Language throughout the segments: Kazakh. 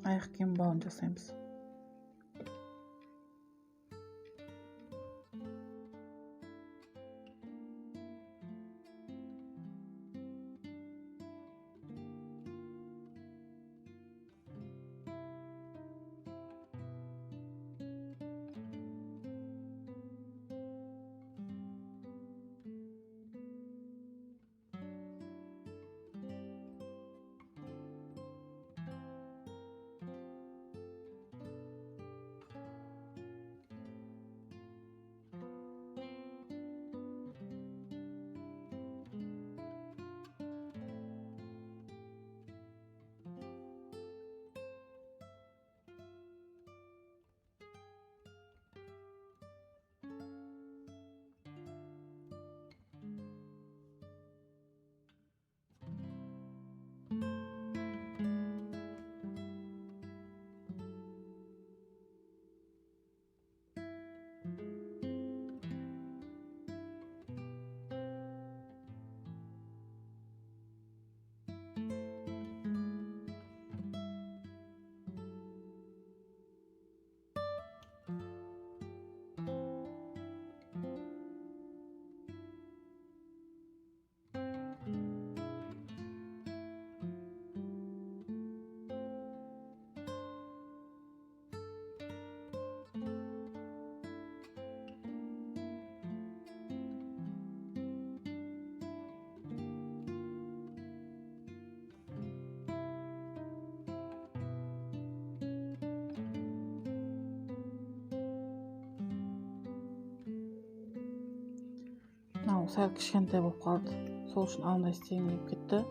аяқ киім бауын жасаймыз. Сәл кішкентай болып қалды. Сол үшін андай істегім келіп кетті.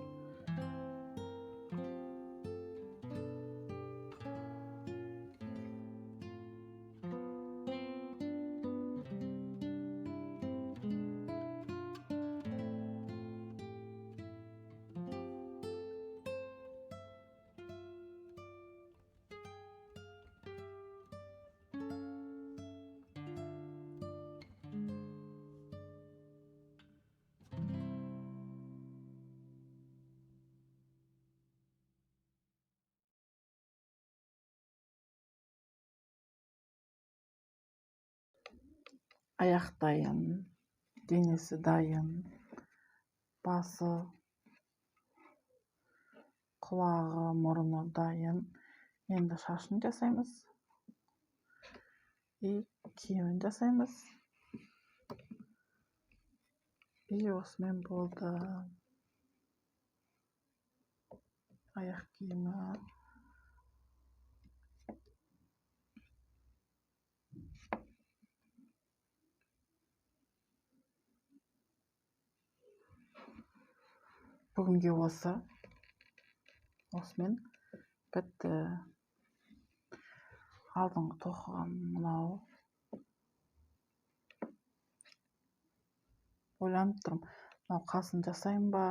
Аяқ дайын, денесі дайын, басы, құлағы, мұрны дайын. Енді шашын жасаймыз. Киімін жасаймыз. Осымен болды. Аяқ киімі. Бүгінге осымен бітті. Алдыңғы тоқыған мынау. Ойланып тұрмын, мынау қасын жасайын ба,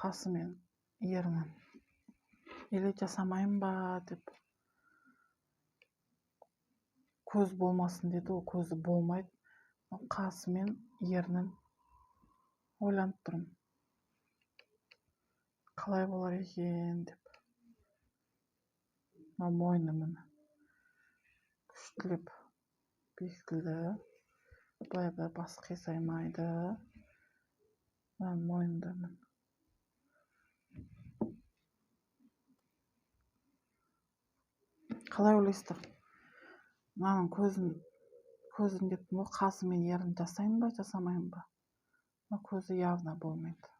қасы мен ернін или жасамайын ба деп. Көз болмасын деді, ол көзі болмайды. Қасы мен ернін ойланып тұрмын. Қалай болар екен деп. Мойны міне күштілеп бекітілді. Былай бас қисаймайды. Мойнында міне. Қалай ойлайсыздар? Мынаның көзін деп қасы мен ернін жасайын ба, жасамайын ба? Көзі явно болмайды.